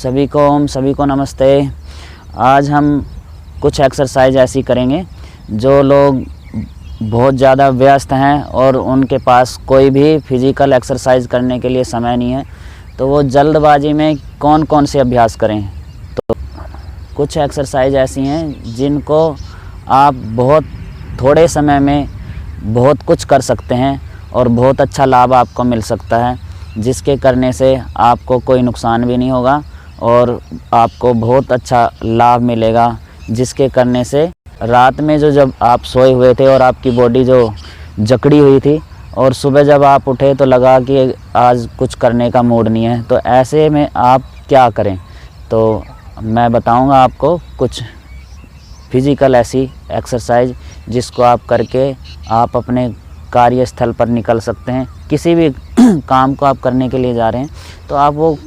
सभी को नमस्ते। आज हम कुछ एक्सरसाइज ऐसी करेंगे जो लोग बहुत ज़्यादा व्यस्त हैं और उनके पास कोई भी फिज़िकल एक्सरसाइज करने के लिए समय नहीं है, तो वो जल्दबाजी में कौन कौन से अभ्यास करें। तो कुछ एक्सरसाइज ऐसी हैं जिनको आप बहुत थोड़े समय में बहुत कुछ कर सकते हैं और बहुत अच्छा लाभ आपको मिल सकता है, जिसके करने से आपको कोई नुकसान भी नहीं होगा और आपको बहुत अच्छा लाभ मिलेगा, जिसके करने से रात में जब आप सोए हुए थे और आपकी बॉडी जो जकड़ी हुई थी और सुबह जब आप उठे तो लगा कि आज कुछ करने का मूड नहीं है, तो ऐसे में आप क्या करें। तो मैं बताऊंगा आपको कुछ फिज़िकल ऐसी एक्सरसाइज जिसको आप करके आप अपने कार्यस्थल पर निकल सकते हैं। किसी भी काम को आप करने के लिए जा रहे हैं तो आप वो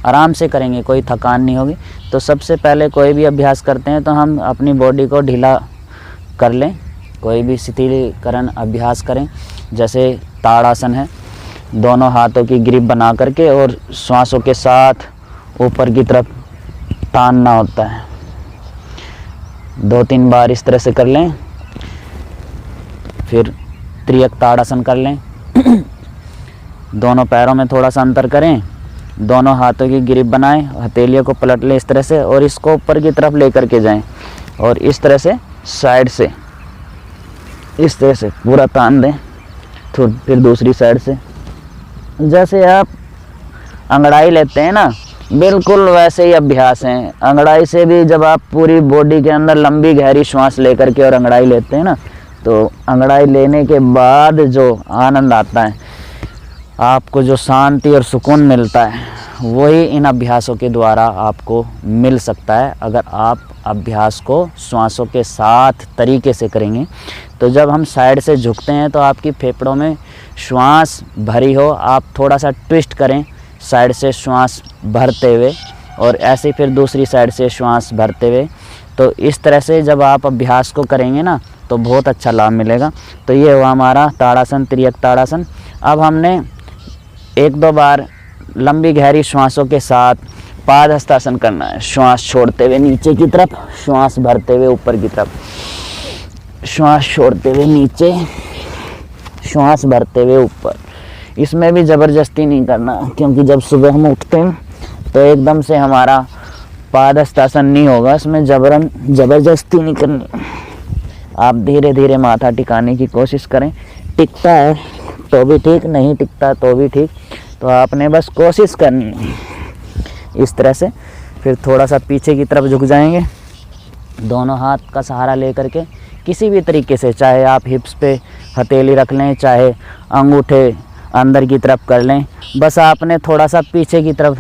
आराम से करेंगे, कोई थकान नहीं होगी। तो सबसे पहले कोई भी अभ्यास करते हैं तो हम अपनी बॉडी को ढीला कर लें, कोई भी शिथिलीकरण अभ्यास करें। जैसे ताड़ासन है, दोनों हाथों की ग्रिप बना करके और श्वासों के साथ ऊपर की तरफ तानना होता है। 2-3 बार इस तरह से कर लें। फिर त्रियक ताड़ासन कर लें। दोनों पैरों में थोड़ा सा अंतर करें, दोनों हाथों की ग्रिप बनाएं, हथेलियों को पलट लें इस तरह से और इसको ऊपर की तरफ लेकर के जाएं और इस तरह से साइड से इस तरह से पूरा तान दें। फिर दूसरी साइड से जैसे आप अंगड़ाई लेते हैं ना, बिल्कुल वैसे ही अभ्यास हैं। अंगड़ाई से भी जब आप पूरी बॉडी के अंदर लंबी गहरी श्वास लेकर के और अंगड़ाई लेते हैं ना, तो अंगड़ाई लेने के बाद जो आनंद आता है, आपको जो शांति और सुकून मिलता है, वही इन अभ्यासों के द्वारा आपको मिल सकता है अगर आप अभ्यास को श्वासों के साथ तरीके से करेंगे। तो जब हम साइड से झुकते हैं तो आपकी फेफड़ों में श्वास भरी हो, आप थोड़ा सा ट्विस्ट करें साइड से श्वास भरते हुए और ऐसे फिर दूसरी साइड से श्वास भरते हुए। तो इस तरह से जब आप अभ्यास को करेंगे ना तो बहुत अच्छा लाभ मिलेगा। तो ये हुआ हमारा ताड़ासन, त्रियक ताड़ासन। अब हमने 1-2 बार लंबी गहरी श्वासों के साथ पाद हस्तासन करना है। श्वास छोड़ते हुए नीचे की तरफ, श्वास भरते हुए ऊपर की तरफ, श्वास छोड़ते हुए नीचे, श्वास भरते हुए ऊपर। इसमें भी ज़बरदस्ती नहीं करना, क्योंकि जब सुबह हम उठते हैं तो एकदम से हमारा पाद हस्तासन नहीं होगा, इसमें ज़बरदस्ती नहीं करनी। आप धीरे धीरे माथा टिकाने की कोशिश करें। टिकता है तो भी ठीक, नहीं टिकता तो भी ठीक, तो आपने बस कोशिश करनी है इस तरह से। फिर थोड़ा सा पीछे की तरफ झुक जाएंगे, दोनों हाथ का सहारा लेकर के किसी भी तरीके से, चाहे आप हिप्स पे हथेली रख लें, चाहे अंगूठे अंदर की तरफ कर लें, बस आपने थोड़ा सा पीछे की तरफ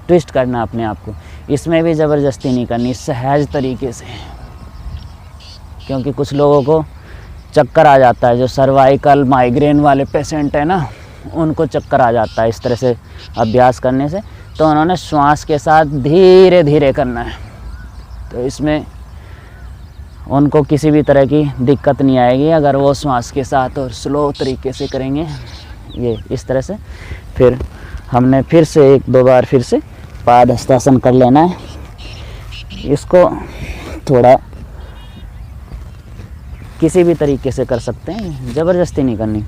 ट्विस्ट करना अपने आप को। इसमें भी ज़बरदस्ती नहीं करनी, सहज तरीके से, क्योंकि कुछ लोगों को चक्कर आ जाता है। जो सर्वाइकल माइग्रेन वाले पेशेंट है ना, उनको चक्कर आ जाता है इस तरह से अभ्यास करने से। तो उन्होंने श्वास के साथ धीरे धीरे करना है, तो इसमें उनको किसी भी तरह की दिक्कत नहीं आएगी अगर वो श्वास के साथ और स्लो तरीके से करेंगे ये इस तरह से। फिर हमने फिर से 1-2 बार फिर से पाद हस्तासन कर लेना है। इसको थोड़ा किसी भी तरीके से कर सकते हैं, ज़बरदस्ती नहीं करनी।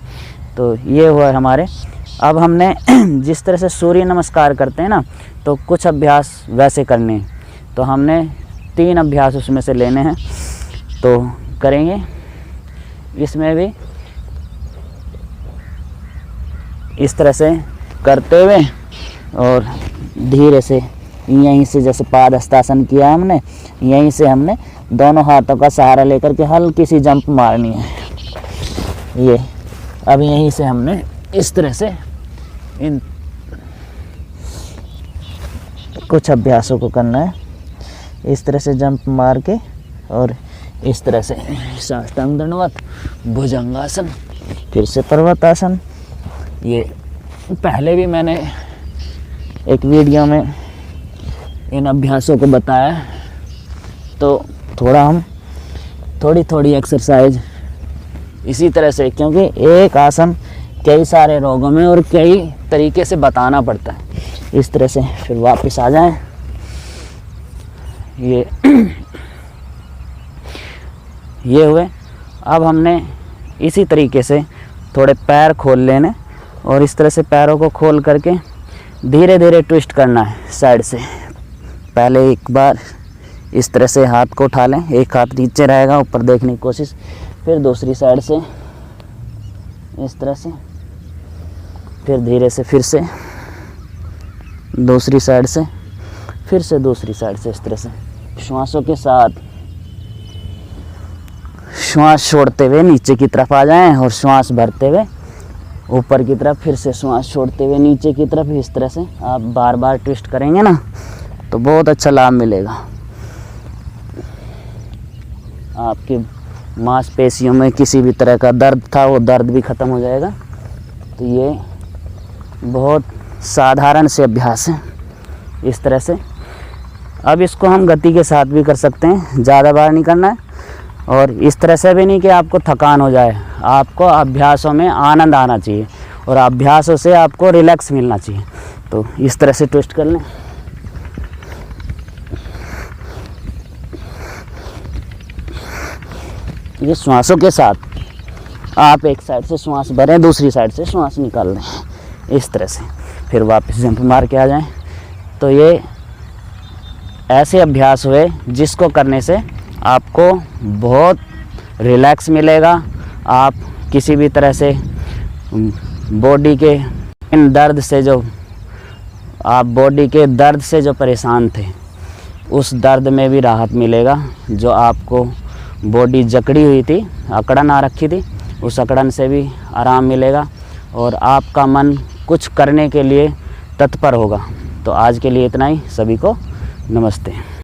तो ये हुआ हमारे। अब हमने जिस तरह से सूर्य नमस्कार करते हैं ना, तो कुछ अभ्यास वैसे करने हैं। तो हमने 3 अभ्यास उसमें से लेने हैं, तो करेंगे। इसमें भी इस तरह से करते हुए और धीरे से यहीं से, जैसे पाद हस्तासन किया हमने, यहीं से हमने दोनों हाथों का सहारा लेकर के हल्की सी जंप मारनी है। ये अब यहीं से हमने इस तरह से इन कुछ अभ्यासों को करना है। इस तरह से जंप मार के और इस तरह से साष्टांग दंडवत, भुजंगासन, फिर से पर्वतासन। ये पहले भी मैंने एक वीडियो में इन अभ्यासों को बताया, तो थोड़ा हम थोड़ी एक्सरसाइज इसी तरह से, क्योंकि एक आसन कई सारे रोगों में और कई तरीके से बताना पड़ता है। इस तरह से फिर वापस आ जाएं। ये हुए। अब हमने इसी तरीके से थोड़े पैर खोल लेने और इस तरह से पैरों को खोल करके धीरे धीरे ट्विस्ट करना है साइड से। पहले एक बार इस तरह से हाथ को उठा लें, एक हाथ नीचे रहेगा, ऊपर देखने की कोशिश, फिर दूसरी साइड से इस तरह से, फिर धीरे से फिर से दूसरी साइड से, फिर से दूसरी साइड से, इस तरह से श्वासों के साथ श्वास छोड़ते हुए नीचे की तरफ आ जाएं और श्वास भरते हुए ऊपर की तरफ, फिर से श्वास छोड़ते हुए नीचे की तरफ। इस तरह से आप बार बार ट्विस्ट करेंगे ना तो बहुत अच्छा लाभ मिलेगा। आपकी मांसपेशियों में किसी भी तरह का दर्द था वो दर्द भी ख़त्म हो जाएगा। तो ये बहुत साधारण से अभ्यास है इस तरह से। अब इसको हम गति के साथ भी कर सकते हैं, ज़्यादा बार नहीं करना है और इस तरह से भी नहीं कि आपको थकान हो जाए। आपको अभ्यासों में आनंद आना चाहिए और अभ्यासों से आपको रिलैक्स मिलना चाहिए। तो इस तरह से ट्विस्ट कर लें। ये श्वासों के साथ आप एक साइड से श्वास भरें, दूसरी साइड से श्वास निकाल दें इस तरह से, फिर वापस जंप मार के आ जाएं। तो ये ऐसे अभ्यास हुए जिसको करने से आपको बहुत रिलैक्स मिलेगा। आप किसी भी तरह से बॉडी के दर्द से जो परेशान थे उस दर्द में भी राहत मिलेगा। जो आपको बॉडी जकड़ी हुई थी, अकड़न आ रखी थी, उस अकड़न से भी आराम मिलेगा और आपका मन कुछ करने के लिए तत्पर होगा। तो आज के लिए इतना ही। सभी को नमस्ते।